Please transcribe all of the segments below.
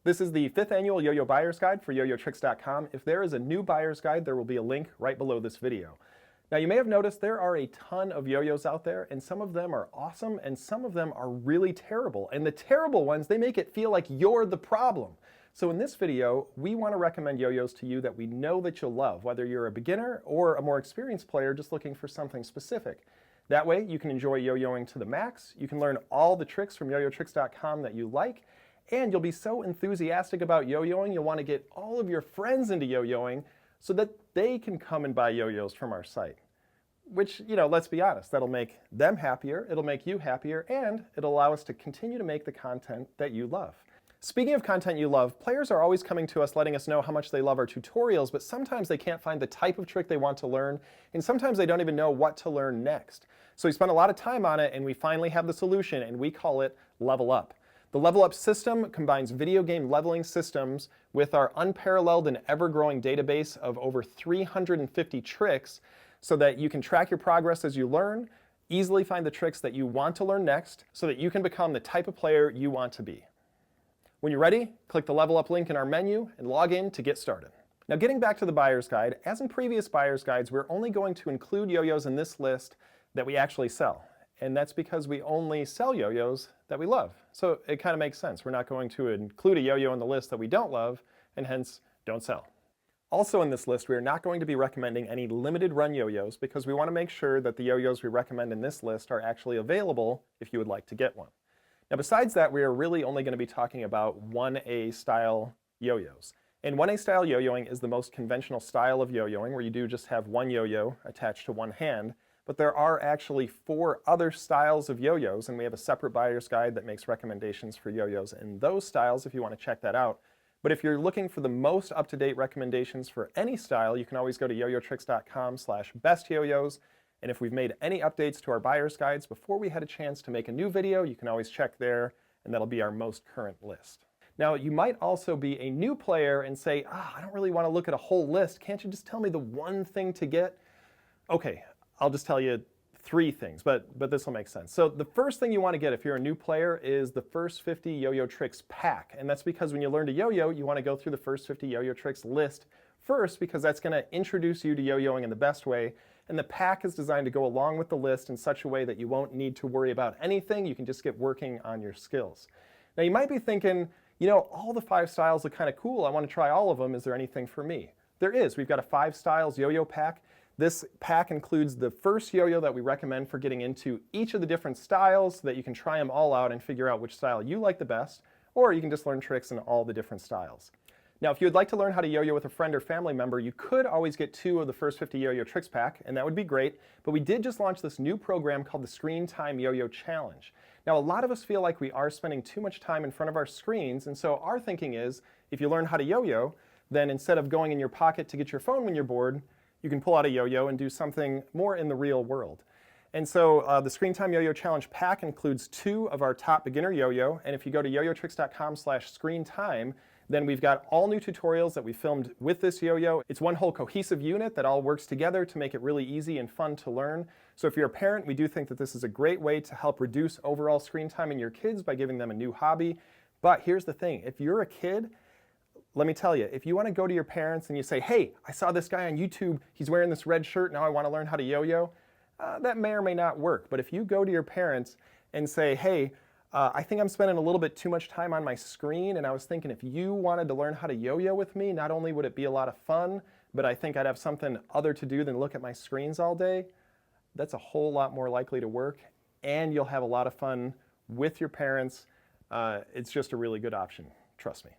This is the 5th annual Yo-Yo Buyer's Guide for YoYoTricks.com. If there is a new buyer's guide, there will be a link right below this video. Now you may have noticed there are a ton of yo-yos out there, and some of them are awesome and some of them are really terrible. And the terrible ones, they make it feel like you're the problem. So in this video, we want to recommend yo-yos to you that we know that you'll love, whether you're a beginner or a more experienced player just looking for something specific. That way you can enjoy yo-yoing to the max, you can learn all the tricks from YoYoTricks.com that you like, and you'll be so enthusiastic about yo-yoing, you'll want to get all of your friends into yo-yoing so that they can come and buy yo-yos from our site. Which, let's be honest, that'll make them happier, it'll make you happier, and it'll allow us to continue to make the content that you love. Speaking of content you love, players are always coming to us letting us know how much they love our tutorials, but sometimes they can't find the type of trick they want to learn, and sometimes they don't even know what to learn next. So we spent a lot of time on it, and we finally have the solution, and we call it Level Up. The Level Up system combines video game leveling systems with our unparalleled and ever-growing database of over 350 tricks so that you can track your progress as you learn, easily find the tricks that you want to learn next, so that you can become the type of player you want to be. When you're ready, click the Level Up link in our menu and log in to get started. Now getting back to the buyer's guide, as in previous buyer's guides, we're only going to include yo-yos in this list that we actually sell. And that's because we only sell yo-yos that we love. So it kind of makes sense. We're not going to include a yo-yo in the list that we don't love and hence don't sell. Also in this list, we are not going to be recommending any limited run yo-yos because we want to make sure that the yo-yos we recommend in this list are actually available if you would like to get one. Now besides that, we are really only going to be talking about 1A style yo-yos. And 1A style yo-yoing is the most conventional style of yo-yoing where you do just have one yo-yo attached to one hand. But there are actually 4 other styles of yo-yos, and we have a separate buyer's guide that makes recommendations for yo-yos in those styles if you want to check that out. But if you're looking for the most up-to-date recommendations for any style, you can always go to YoYoTricks.com/bestyoyos. And if we've made any updates to our buyer's guides before we had a chance to make a new video, you can always check there, and that'll be our most current list. Now, you might also be a new player and say, I don't really want to look at a whole list. Can't you just tell me the one thing to get? Okay. I'll just tell you 3 things, but this will make sense. So the first thing you want to get if you're a new player is the First 50 Yo-Yo Tricks pack. And that's because when you learn to yo-yo, you want to go through the First 50 Yo-Yo Tricks list first because that's going to introduce you to yo-yoing in the best way. And the pack is designed to go along with the list in such a way that you won't need to worry about anything. You can just get working on your skills. Now you might be thinking, all the 5 styles look kind of cool. I want to try all of them. Is there anything for me? There is. We've got a 5 styles yo-yo pack. This pack includes the first yo-yo that we recommend for getting into each of the different styles so that you can try them all out and figure out which style you like the best, or you can just learn tricks in all the different styles. Now, if you would like to learn how to yo-yo with a friend or family member, you could always get 2 of the First 50 Yo-Yo Tricks pack, and that would be great, but we did just launch this new program called the Screen Time Yo-Yo Challenge. Now, a lot of us feel like we are spending too much time in front of our screens, and so our thinking is, if you learn how to yo-yo, then instead of going in your pocket to get your phone when you're bored, you can pull out a yo-yo and do something more in the real world. And so the Screen Time Yo-Yo Challenge pack includes 2 of our top beginner yo-yo, and if you go to YoYoTricks.com/screentime, then we've got all new tutorials that we filmed with this yo-yo. It's one whole cohesive unit that all works together to make it really easy and fun to learn. So if you're a parent, we do think that this is a great way to help reduce overall screen time in your kids by giving them a new hobby. But here's the thing, if you're a kid, let me tell you, if you want to go to your parents and you say, hey, I saw this guy on YouTube, he's wearing this red shirt, now I want to learn how to yo-yo, that may or may not work. But if you go to your parents and say, hey, I think I'm spending a little bit too much time on my screen, and I was thinking if you wanted to learn how to yo-yo with me, not only would it be a lot of fun, but I think I'd have something other to do than look at my screens all day, that's a whole lot more likely to work, and you'll have a lot of fun with your parents. It's just a really good option, trust me.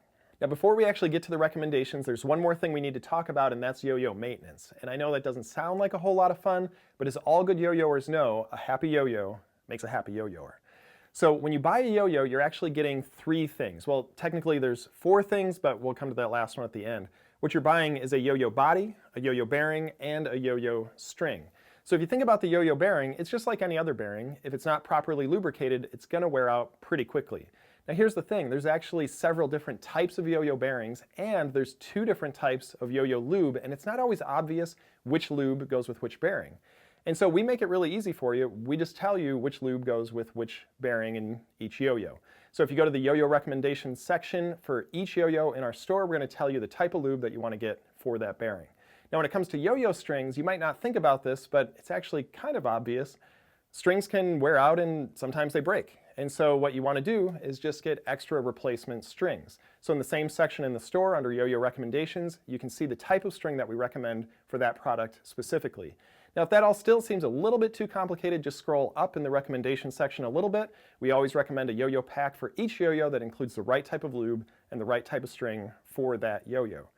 Now before we actually get to the recommendations, there's one more thing we need to talk about, and that's yo-yo maintenance. And I know that doesn't sound like a whole lot of fun, but as all good yo-yoers know, a happy yo-yo makes a happy yo-yoer. So when you buy a yo-yo, you're actually getting 3 things. Well, technically there's 4 things, but we'll come to that last one at the end. What you're buying is a yo-yo body, a yo-yo bearing, and a yo-yo string. So if you think about the yo-yo bearing, it's just like any other bearing. If it's not properly lubricated, it's going to wear out pretty quickly. Now here's the thing, there's actually several different types of yo-yo bearings, and there's 2 different types of yo-yo lube, and it's not always obvious which lube goes with which bearing. And so we make it really easy for you. We just tell you which lube goes with which bearing in each yo-yo. So if you go to the yo-yo recommendations section for each yo-yo in our store, we're going to tell you the type of lube that you want to get for that bearing. Now when it comes to yo-yo strings, you might not think about this, but it's actually kind of obvious. Strings can wear out and sometimes they break. And so what you want to do is just get extra replacement strings. So in the same section in the store under yo-yo recommendations, you can see the type of string that we recommend for that product specifically. Now if that all still seems a little bit too complicated, just scroll up in the recommendation section a little bit. We always recommend a yo-yo pack for each yo-yo that includes the right type of lube and the right type of string for that yo-yo.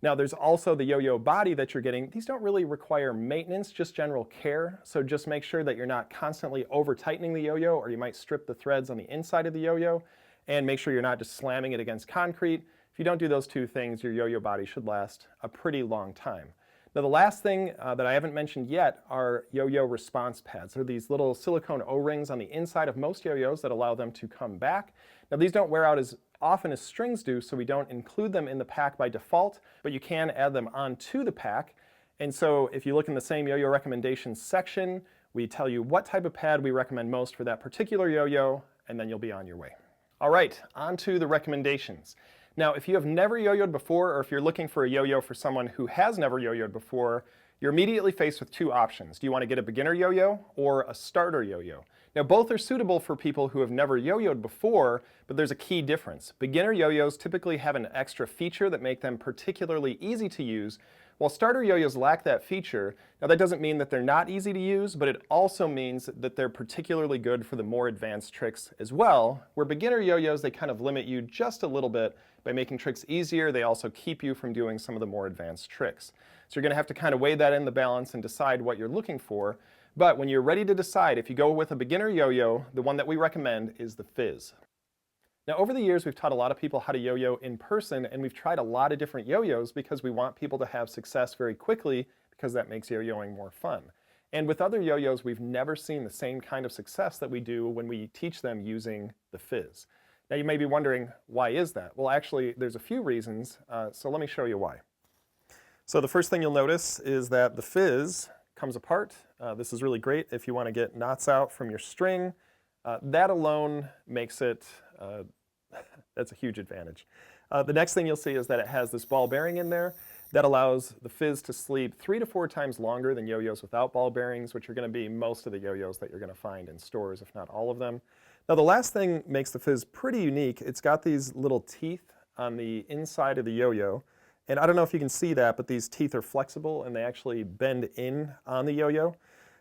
Now there's also the yo-yo body that you're getting. These don't really require maintenance, just general care. So just make sure that you're not constantly over tightening the yo-yo, or you might strip the threads on the inside of the yo-yo, and make sure you're not just slamming it against concrete. If you don't do those two things, your yo-yo body should last a pretty long time. Now the last thing that I haven't mentioned yet are yo-yo response pads. They're these little silicone O-rings on the inside of most yo-yos that allow them to come back. Now these don't wear out as often as strings do, so we don't include them in the pack by default, but you can add them onto the pack. And so if you look in the same yo-yo recommendations section, we tell you what type of pad we recommend most for that particular yo-yo, and then you'll be on your way. All right, on to the recommendations. Now, if you have never yo-yoed before, or if you're looking for a yo-yo for someone who has never yo-yoed before, you're immediately faced with two options. Do you want to get a beginner yo-yo or a starter yo-yo? Now, both are suitable for people who have never yo-yoed before, but there's a key difference. Beginner yo-yos typically have an extra feature that make them particularly easy to use, while starter yo-yos lack that feature. Now, that doesn't mean that they're not easy to use, but it also means that they're particularly good for the more advanced tricks as well, where beginner yo-yos, they kind of limit you just a little bit by making tricks easier. They also keep you from doing some of the more advanced tricks. So you're going to have to kind of weigh that in the balance and decide what you're looking for. But when you're ready to decide, if you go with a beginner yo-yo, the one that we recommend is the Fizz. Now over the years, we've taught a lot of people how to yo-yo in person, and we've tried a lot of different yo-yos because we want people to have success very quickly, because that makes yo-yoing more fun. And with other yo-yos, we've never seen the same kind of success that we do when we teach them using the Fizz. Now you may be wondering, why is that? Well, actually, there's a few reasons, so let me show you why. So the first thing you'll notice is that the Fizz comes apart. This is really great if you want to get knots out from your string. That alone makes it, that's a huge advantage. The next thing you'll see is that it has this ball bearing in there that allows the Fizz to sleep 3 to 4 times longer than yo-yos without ball bearings, which are going to be most of the yo-yos that you're going to find in stores, if not all of them. Now the last thing makes the Fizz pretty unique. It's got these little teeth on the inside of the yo-yo. And I don't know if you can see that, but these teeth are flexible and they actually bend in on the yo-yo.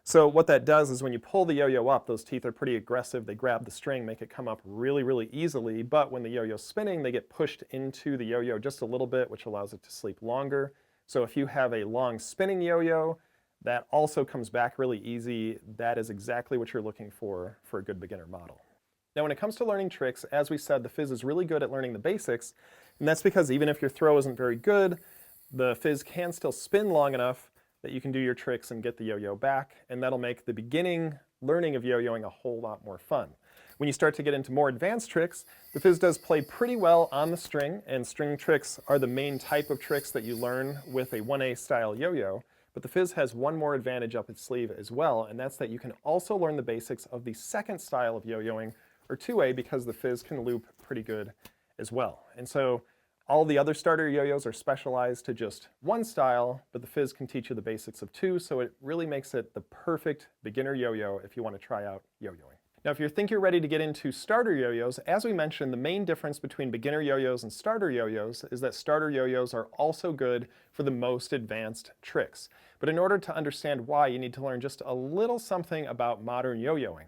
So what that does is when you pull the yo-yo up, those teeth are pretty aggressive. They grab the string, make it come up really, really easily. But when the yo-yo's spinning, they get pushed into the yo-yo just a little bit, which allows it to sleep longer. So if you have a long spinning yo-yo, that also comes back really easy. That is exactly what you're looking for a good beginner model. Now when it comes to learning tricks, as we said, the Fizz is really good at learning the basics. And that's because even if your throw isn't very good, the Fizz can still spin long enough that you can do your tricks and get the yo-yo back, and that'll make the beginning learning of yo-yoing a whole lot more fun. When you start to get into more advanced tricks, the Fizz does play pretty well on the string, and string tricks are the main type of tricks that you learn with a 1A style yo-yo, but the Fizz has one more advantage up its sleeve as well, and that's that you can also learn the basics of the second style of yo-yoing, or 2A, because the Fizz can loop pretty good as well. And so all the other starter yo-yos are specialized to just one style, but the Fizz can teach you the basics of 2, so it really makes it the perfect beginner yo-yo if you want to try out yo-yoing. Now if you think you're ready to get into starter yo-yos, as we mentioned, the main difference between beginner yo-yos and starter yo-yos is that starter yo-yos are also good for the most advanced tricks. But in order to understand why, you need to learn just a little something about modern yo-yoing.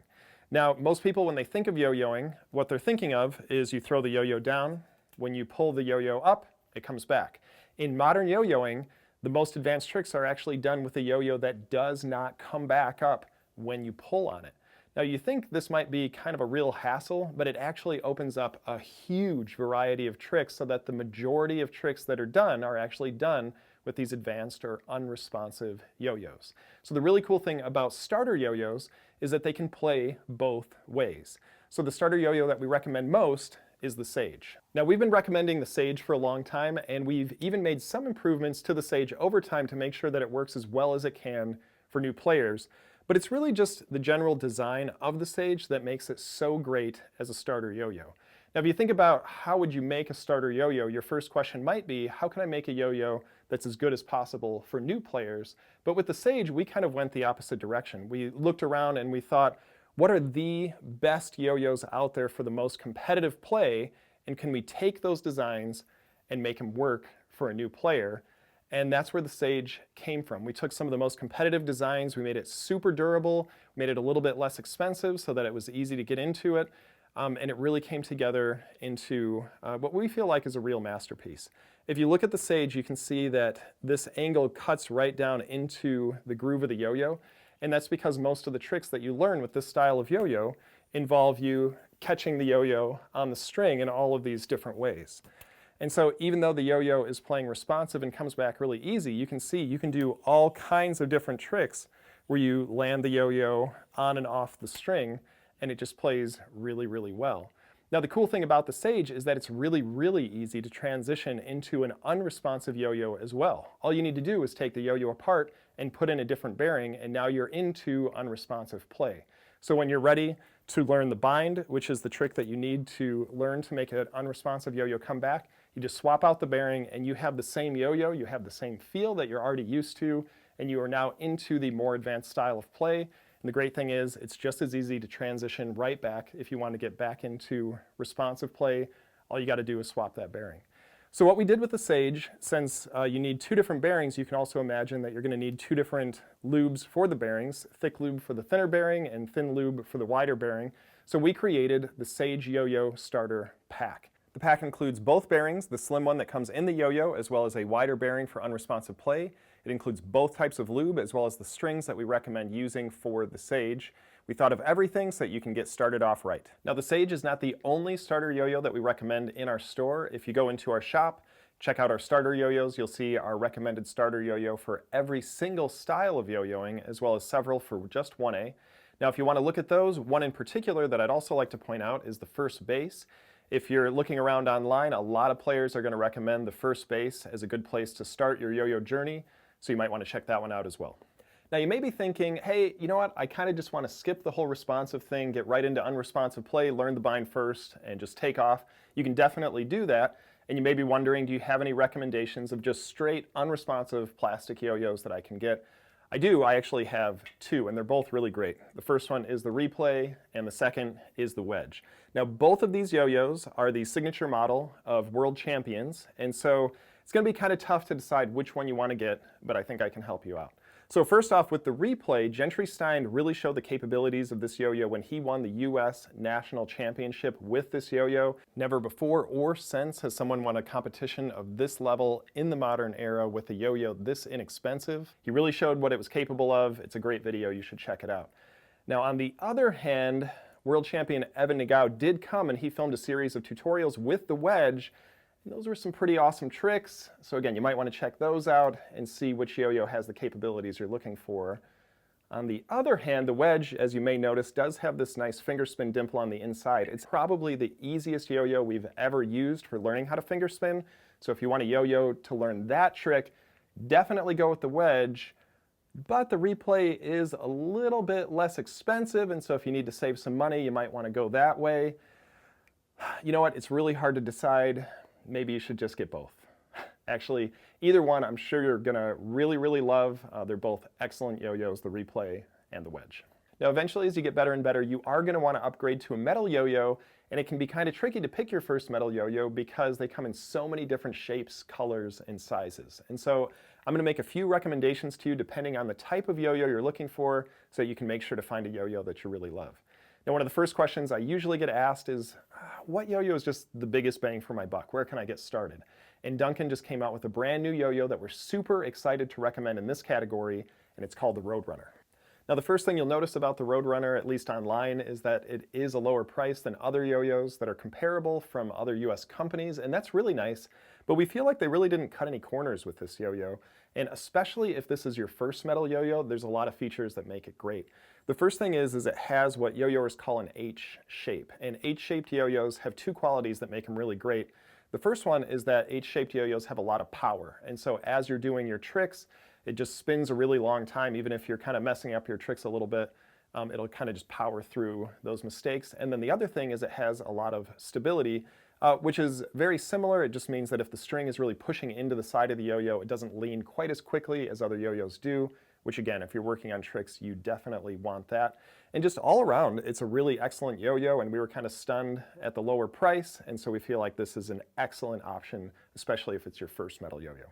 Now, most people, when they think of yo-yoing, what they're thinking of is you throw the yo-yo down. When you pull the yo-yo up, it comes back. In modern yo-yoing, the most advanced tricks are actually done with a yo-yo that does not come back up when you pull on it. Now, you think this might be kind of a real hassle, but it actually opens up a huge variety of tricks so that the majority of tricks that are done are actually done with these advanced or unresponsive yo-yos. So the really cool thing about starter yo-yos is that they can play both ways. So the starter yo-yo that we recommend most is the Sage. Now we've been recommending the Sage for a long time, and we've even made some improvements to the Sage over time to make sure that it works as well as it can for new players. But it's really just the general design of the Sage that makes it so great as a starter yo-yo. Now, if you think about how would you make a starter yo-yo, your first question might be, how can I make a yo-yo that's as good as possible for new players? But with the Sage, we kind of went the opposite direction. We looked around and we thought, what are the best yo-yos out there for the most competitive play? And can we take those designs and make them work for a new player? And that's where the Sage came from. We took some of the most competitive designs, we made it super durable, made it a little bit less expensive so that it was easy to get into it. And it really came together into what we feel like is a real masterpiece. If you look at the Sage, you can see that this angle cuts right down into the groove of the yo-yo. And that's because most of the tricks that you learn with this style of yo-yo involve you catching the yo-yo on the string in all of these different ways. And so even though the yo-yo is playing responsive and comes back really easy, you can see you can do all kinds of different tricks where you land the yo-yo on and off the string, and it just plays really, really well. Now, the cool thing about the Sage is that it's really, really easy to transition into an unresponsive yo-yo as well. All you need to do is take the yo-yo apart and put in a different bearing, and now you're into unresponsive play. So when you're ready to learn the bind, which is the trick that you need to learn to make an unresponsive yo-yo come back, you just swap out the bearing and you have the same yo-yo, you have the same feel that you're already used to, and you are now into the more advanced style of play. And the great thing is it's just as easy to transition right back if you want to get back into responsive play. All you got to do is swap that bearing. So what we did with the Sage, since you need two different bearings, you can also imagine that you're going to need two different lubes for the bearings, thick lube for the thinner bearing and thin lube for the wider bearing. So we created the Sage Yo-Yo Starter Pack. The pack includes both bearings, the slim one that comes in the yo-yo, as well as a wider bearing for unresponsive play. It includes both types of lube, as well as the strings that we recommend using for the Sage. We thought of everything so that you can get started off right. Now, the Sage is not the only starter yo-yo that we recommend in our store. If you go into our shop, check out our starter yo-yos, you'll see our recommended starter yo-yo for every single style of yo-yoing, as well as several for just 1A. Now, if you want to look at those, one in particular that I'd also like to point out is the First Base. If you're looking around online, a lot of players are going to recommend the First Base as a good place to start your yo-yo journey, so you might want to check that one out as well. Now, you may be thinking, hey, you know what, I kind of just want to skip the whole responsive thing, get right into unresponsive play, learn the bind first, and just take off. You can definitely do that, and you may be wondering, do you have any recommendations of just straight unresponsive plastic yo-yos that I can get? I do. I actually have two, and they're both really great. The first one is the Replay, and the second is the Wedge. Now, both of these yo-yos are the signature model of world champions, and so it's going to be kind of tough to decide which one you want to get, but I think I can help you out. So first off, with the Replay, Gentry Stein really showed the capabilities of this yo-yo when he won the U.S. National Championship with this yo-yo. Never before or since has someone won a competition of this level in the modern era with a yo-yo this inexpensive. He really showed what it was capable of. It's a great video. You should check it out. Now, on the other hand, world champion Evan Nagao did come and he filmed a series of tutorials with the Wedge. Those were some pretty awesome tricks. So again, you might want to check those out and see which yo-yo has the capabilities you're looking for. On the other hand, the Wedge, as you may notice, does have this nice finger spin dimple on the inside. It's probably the easiest yo-yo we've ever used for learning how to finger spin. So if you want a yo-yo to learn that trick, definitely go with the Wedge. But the Replay is a little bit less expensive, and so if you need to save some money, you might want to go that way. You know what? It's really hard to decide. Maybe you should just get both. Actually, either one I'm sure you're gonna really, really love. They're both excellent yo-yos, the Replay and the Wedge. Now, eventually, as you get better and better, you are gonna wanna upgrade to a metal yo-yo, and it can be kind of tricky to pick your first metal yo-yo because they come in so many different shapes, colors, and sizes. And so I'm gonna make a few recommendations to you depending on the type of yo-yo you're looking for so you can make sure to find a yo-yo that you really love. Now, one of the first questions I usually get asked is, what yo-yo is just the biggest bang for my buck? Where can I get started? And Duncan just came out with a brand new yo-yo that we're super excited to recommend in this category, and it's called the Roadrunner. Now, the first thing you'll notice about the Roadrunner, at least online, is that it is a lower price than other yo-yos that are comparable from other US companies, and that's really nice, but we feel like they really didn't cut any corners with this yo-yo, and especially if this is your first metal yo-yo, there's a lot of features that make it great. The first thing is it has what yo-yoers call an H shape, and H-shaped yo-yos have two qualities that make them really great. The first one is that H-shaped yo-yos have a lot of power, and so as you're doing your tricks, it just spins a really long time, even if you're kind of messing up your tricks a little bit. it'll kind of just power through those mistakes. And then the other thing is it has a lot of stability, which is very similar. It just means that if the string is really pushing into the side of the yo-yo, it doesn't lean quite as quickly as other yo-yos do, which again, if you're working on tricks, you definitely want that. And just all around, it's a really excellent yo-yo, and we were kind of stunned at the lower price, and so we feel like this is an excellent option, especially if it's your first metal yo-yo.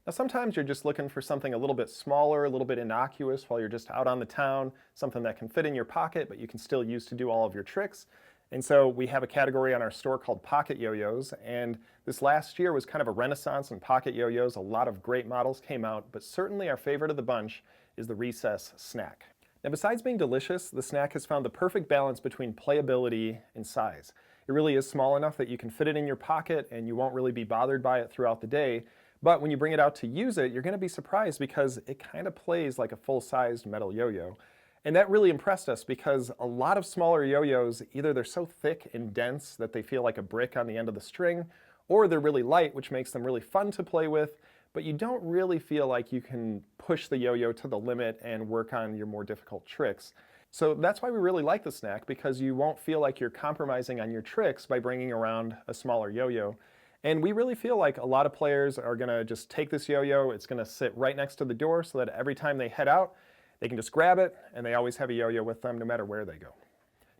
Now sometimes you're just looking for something a little bit smaller, a little bit innocuous while you're just out on the town, something that can fit in your pocket but you can still use to do all of your tricks. And so we have a category on our store called pocket yo-yos, and this last year was kind of a renaissance in pocket yo-yos. A lot of great models came out, but certainly our favorite of the bunch is the Recess Snack. Now besides being delicious, the snack has found the perfect balance between playability and size. It really is small enough that you can fit it in your pocket and you won't really be bothered by it throughout the day. But when you bring it out to use it, you're going to be surprised because it kind of plays like a full-sized metal yo-yo. And that really impressed us because a lot of smaller yo-yos, either they're so thick and dense that they feel like a brick on the end of the string, or they're really light, which makes them really fun to play with, but you don't really feel like you can push the yo-yo to the limit and work on your more difficult tricks. So that's why we really like the snack, because you won't feel like you're compromising on your tricks by bringing around a smaller yo-yo. And we really feel like a lot of players are going to just take this yo-yo, it's going to sit right next to the door so that every time they head out, they can just grab it, and they always have a yo-yo with them no matter where they go.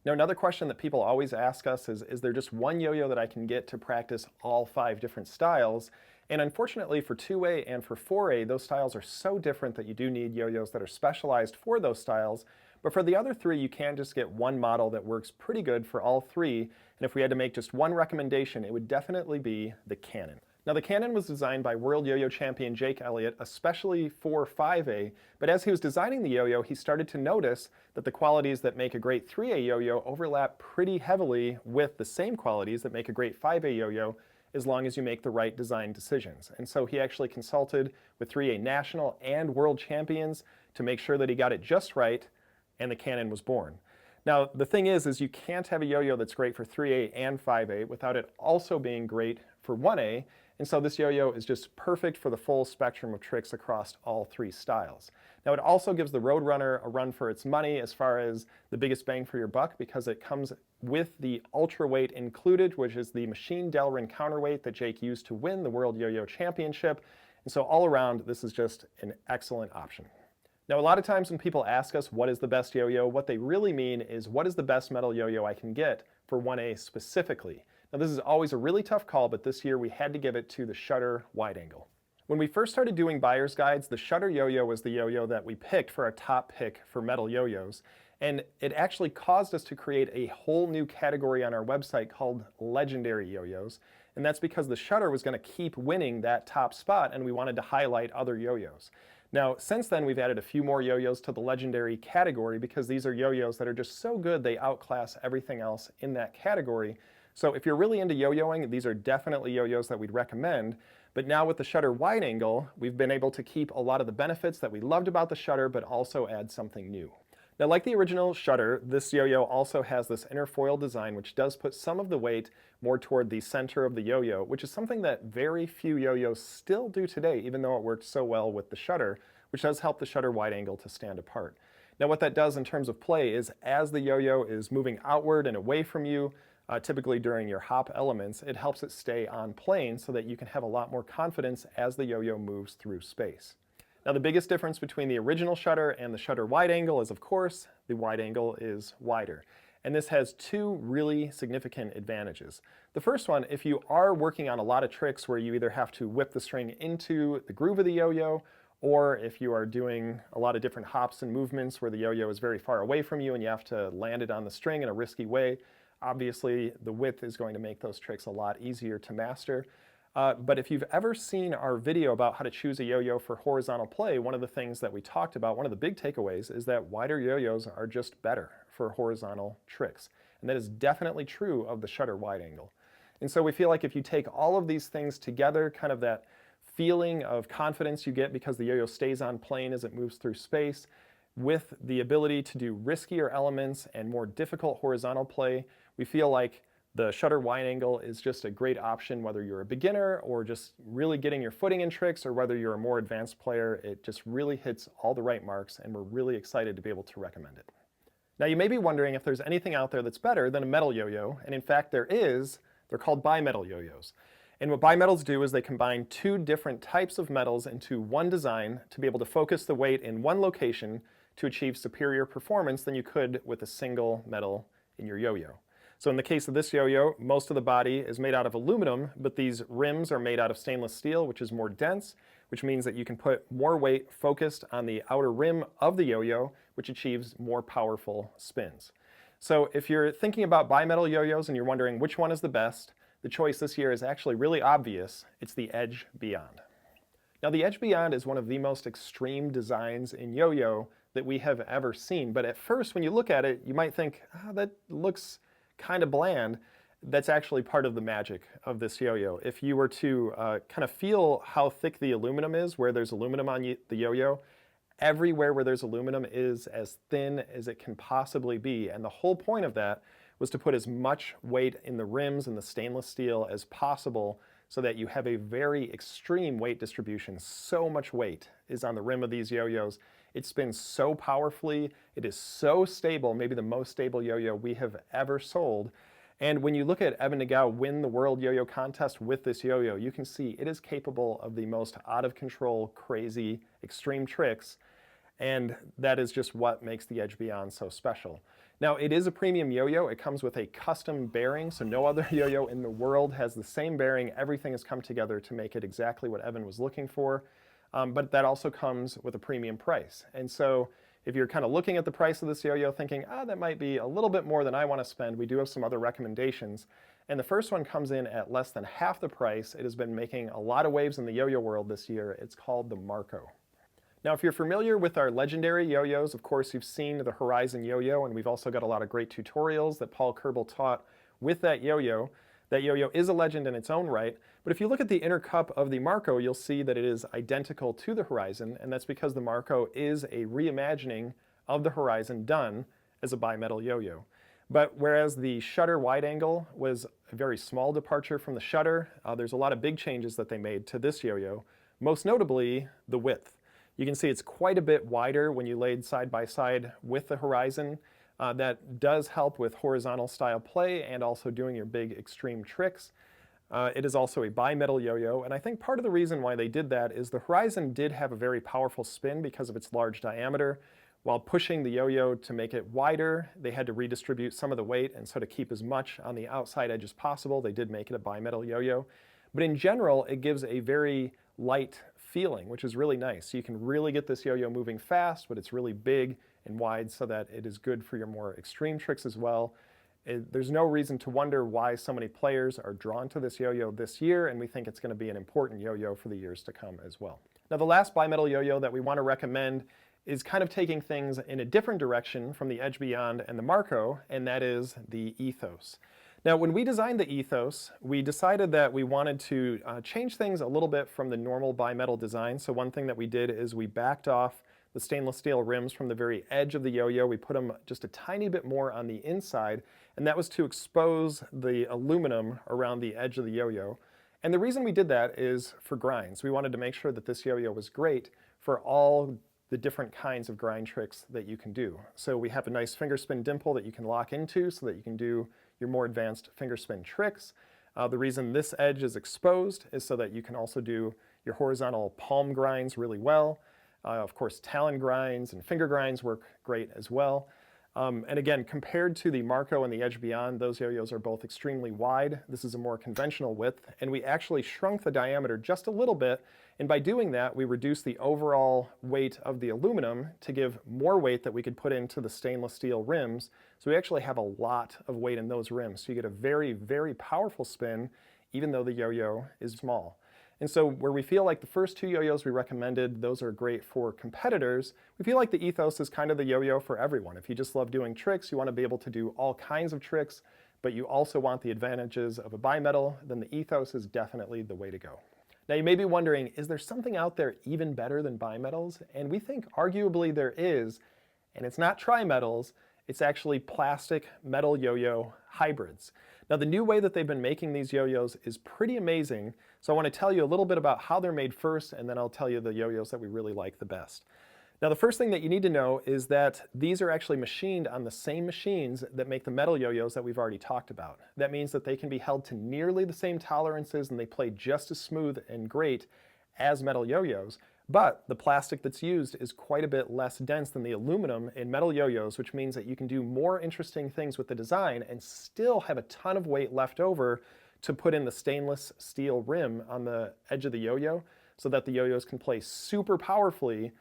Now another question that people always ask us is there just one yo-yo that I can get to practice all 5 different styles? And unfortunately for 2A and for 4A, those styles are so different that you do need yo-yos that are specialized for those styles. But for the other 3, you can just get one model that works pretty good for all 3. And if we had to make just one recommendation, it would definitely be the Canon. Now the Canon was designed by World Yo-Yo Champion Jake Elliott, especially for 5A, but as he was designing the yo-yo, he started to notice that the qualities that make a great 3A yo-yo overlap pretty heavily with the same qualities that make a great 5A yo-yo, as long as you make the right design decisions. And so he actually consulted with 3A national and world champions to make sure that he got it just right, and the Canon was born. Now the thing is you can't have a yo-yo that's great for 3A and 5A without it also being great for 1A, and so this yo-yo is just perfect for the full spectrum of tricks across all 3 styles. Now it also gives the Roadrunner a run for its money as far as the biggest bang for your buck, because it comes with the ultra weight included, which is the machine Delrin counterweight that Jake used to win the World Yo-Yo Championship. And so all around, this is just an excellent option. Now a lot of times when people ask us what is the best yo-yo, what they really mean is what is the best metal yo-yo I can get for 1A specifically. Now this is always a really tough call, but this year we had to give it to the Shutter Wide Angle. When we first started doing buyer's guides, the Shutter yo-yo was the yo-yo that we picked for our top pick for metal yo-yos. And it actually caused us to create a whole new category on our website called Legendary Yo-Yos. And that's because the Shutter was going to keep winning that top spot, and we wanted to highlight other yo-yos. Now, since then, we've added a few more yo-yos to the Legendary category because these are yo-yos that are just so good they outclass everything else in that category. So if you're really into yo-yoing, these are definitely yo-yos that we'd recommend. But now with the Shutter Wide Angle, we've been able to keep a lot of the benefits that we loved about the Shutter, but also add something new. Now, like the original Shutter, this yo-yo also has this inner foil design, which does put some of the weight more toward the center of the yo-yo, which is something that very few yo-yos still do today, even though it worked so well with the Shutter, which does help the Shutter Wide Angle to stand apart. Now, what that does in terms of play is as the yo-yo is moving outward and away from you, typically during your hop elements, it helps it stay on plane so that you can have a lot more confidence as the yo-yo moves through space. Now the biggest difference between the original Shutter and the Shutter Wide Angle is, of course, the wide angle is wider. And this has 2 really significant advantages. The first one, if you are working on a lot of tricks where you either have to whip the string into the groove of the yo-yo, or if you are doing a lot of different hops and movements where the yo-yo is very far away from you and you have to land it on the string in a risky way, obviously the width is going to make those tricks a lot easier to master. But if you've ever seen our video about how to choose a yo-yo for horizontal play, one of the things that we talked about, one of the big takeaways, is that wider yo-yos are just better for horizontal tricks. And that is definitely true of the Shutter Wide Angle. And so we feel like if you take all of these things together, kind of that feeling of confidence you get because the yo-yo stays on plane as it moves through space, with the ability to do riskier elements and more difficult horizontal play, we feel like the Shutter Wide Angle is just a great option whether you're a beginner or just really getting your footing in tricks, or whether you're a more advanced player. It just really hits all the right marks, and we're really excited to be able to recommend it. Now you may be wondering if there's anything out there that's better than a metal yo-yo, and in fact there is. They're called bimetal yo-yos. And what bimetals do is they combine two different types of metals into one design to be able to focus the weight in one location to achieve superior performance than you could with a single metal in your yo-yo. So in the case of this yo-yo, most of the body is made out of aluminum, but these rims are made out of stainless steel, which is more dense, which means that you can put more weight focused on the outer rim of the yo-yo, which achieves more powerful spins. So if you're thinking about bimetal yo-yos and you're wondering which one is the best, the choice this year is actually really obvious. It's the Edge Beyond. Now the Edge Beyond is one of the most extreme designs in yo-yo that we have ever seen, but at first when you look at it, you might think, that looks kind of bland. That's actually part of the magic of this yo-yo. If you were to kind of feel how thick the aluminum is, where there's aluminum on the yo-yo, everywhere where there's aluminum is as thin as it can possibly be, and the whole point of that was to put as much weight in the rims and the stainless steel as possible so that you have a very extreme weight distribution. So much weight is on the rim of these yo-yos. It spins so powerfully. It is so stable, maybe the most stable yo-yo we have ever sold. And when you look at Evan Nagao win the World Yo-Yo Contest with this yo-yo, you can see it is capable of the most out-of-control, crazy, extreme tricks, and that is just what makes the Edge Beyond so special. Now, it is a premium yo-yo. It comes with a custom bearing, so no other yo-yo in the world has the same bearing. Everything has come together to make it exactly what Evan was looking for, but that also comes with a premium price. And so if you're kind of looking at the price of this yo-yo thinking, that might be a little bit more than I want to spend, we do have some other recommendations. And the first one comes in at less than half the price. It has been making a lot of waves in the yo-yo world this year. It's called the Marco. Now, if you're familiar with our legendary yo-yos, of course, you've seen the Horizon yo-yo, and we've also got a lot of great tutorials that Paul Kerbel taught with that yo-yo. That yo-yo is a legend in its own right, but if you look at the inner cup of the Marco, you'll see that it is identical to the Horizon, and that's because the Marco is a reimagining of the Horizon done as a bimetal yo-yo. But whereas the shutter wide angle was a very small departure from the shutter, there's a lot of big changes that they made to this yo-yo, most notably the width. You can see it's quite a bit wider when you laid side by side with the Horizon. That does help with horizontal style play and also doing your big extreme tricks. It is also a bimetal yo-yo, and I think part of the reason why they did that is the Horizon did have a very powerful spin because of its large diameter. While pushing the yo-yo to make it wider, they had to redistribute some of the weight, and so to keep as much on the outside edge as possible, they did make it a bimetal yo-yo. But in general, it gives a very light feeling, which is really nice. So you can really get this yo-yo moving fast, but it's really big and wide so that it is good for your more extreme tricks as well. There's no reason to wonder why so many players are drawn to this yo-yo this year, and we think it's going to be an important yo-yo for the years to come as well. Now, the last bimetal yo-yo that we want to recommend is kind of taking things in a different direction from the Edge Beyond and the Marco, and that is the Ethos. Now, when we designed the Ethos, we decided that we wanted to change things a little bit from the normal bimetal design. So one thing that we did is we backed off the stainless steel rims from the very edge of the yo-yo. We put them just a tiny bit more on the inside, and that was to expose the aluminum around the edge of the yo-yo. And the reason we did that is for grinds. We wanted to make sure that this yo-yo was great for all the different kinds of grind tricks that you can do. So we have a nice finger spin dimple that you can lock into so that you can do your more advanced finger spin tricks. The reason this edge is exposed is so that you can also do your horizontal palm grinds really well. Of course, talon grinds and finger grinds work great as well. And again, compared to the Marco and the Edge Beyond, those yo-yos are both extremely wide. This is a more conventional width, and we actually shrunk the diameter just a little bit, and by doing that, we reduced the overall weight of the aluminum to give more weight that we could put into the stainless steel rims. So we actually have a lot of weight in those rims. So you get a very, very powerful spin, even though the yo-yo is small. And so where we feel like the first two yo-yos we recommended, those are great for competitors, we feel like the Ethos is kind of the yo-yo for everyone. If you just love doing tricks, you want to be able to do all kinds of tricks, but you also want the advantages of a bimetal, then the Ethos is definitely the way to go. Now you may be wondering, is there something out there even better than bimetals? And we think arguably there is, and it's not trimetals, it's actually plastic metal yo-yo hybrids. Now the new way that they've been making these yo-yos is pretty amazing, so I want to tell you a little bit about how they're made first, and then I'll tell you the yo-yos that we really like the best. Now, the first thing that you need to know is that these are actually machined on the same machines that make the metal yo-yos that we've already talked about. That means that they can be held to nearly the same tolerances and they play just as smooth and great as metal yo-yos, but the plastic that's used is quite a bit less dense than the aluminum in metal yo-yos, which means that you can do more interesting things with the design and still have a ton of weight left over to put in the stainless steel rim on the edge of the yo-yo so that the yo-yos can play super powerfully,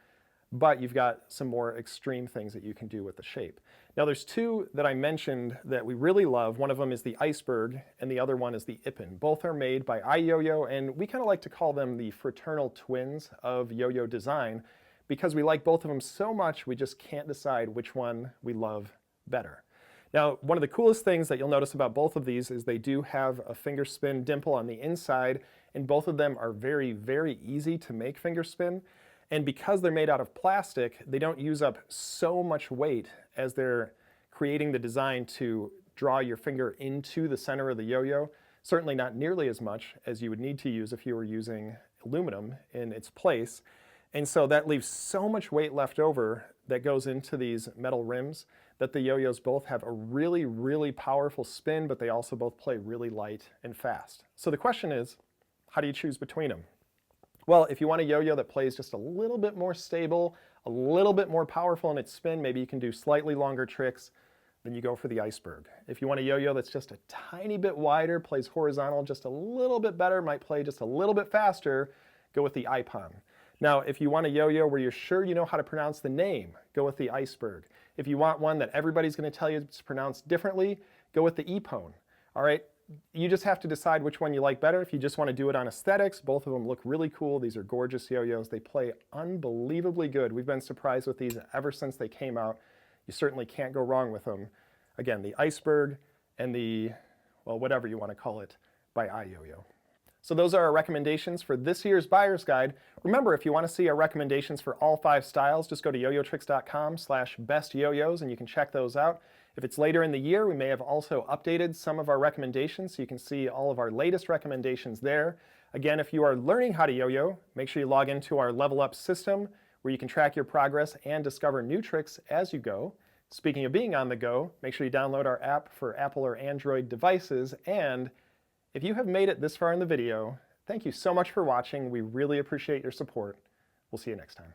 but you've got some more extreme things that you can do with the shape. Now there's two that I mentioned that we really love. One of them is the iCEBERG and the other one is the iPPON. Both are made by iYoyo, and we kind of like to call them the fraternal twins of yo-yo design because we like both of them so much we just can't decide which one we love better. Now, one of the coolest things that you'll notice about both of these is they do have a finger spin dimple on the inside, and both of them are very, very easy to make finger spin. And because they're made out of plastic, they don't use up so much weight as they're creating the design to draw your finger into the center of the yo-yo. Certainly not nearly as much as you would need to use if you were using aluminum in its place. And so that leaves so much weight left over that goes into these metal rims that the yo-yos both have a really, really powerful spin, but they also both play really light and fast. So the question is, how do you choose between them? Well, if you want a yo-yo that plays just a little bit more stable, a little bit more powerful in its spin, maybe you can do slightly longer tricks, then you go for the iCEBERG. If you want a yo-yo that's just a tiny bit wider, plays horizontal just a little bit better, might play just a little bit faster, go with the iPPON. Now, if you want a yo-yo where you're sure you know how to pronounce the name, go with the iCEBERG. If you want one that everybody's going to tell you it's pronounced differently, go with the iPPON. All right? You just have to decide which one you like better. If you just want to do it on aesthetics, both of them look really cool. These are gorgeous yo-yos. They play unbelievably good. We've been surprised with these ever since they came out. You certainly can't go wrong with them. Again, the iCEBERG and the, well, whatever you want to call it, by iYoyo. So those are our recommendations for this year's buyer's guide. Remember, if you want to see our recommendations for all 5 styles, just go to yoyotricks.com/bestyoyos and you can check those out. If it's later in the year, we may have also updated some of our recommendations, so you can see all of our latest recommendations there. Again, if you are learning how to yo-yo, make sure you log into our Level Up system where you can track your progress and discover new tricks as you go. Speaking of being on the go, make sure you download our app for Apple or Android devices. And if you have made it this far in the video, thank you so much for watching. We really appreciate your support. We'll see you next time.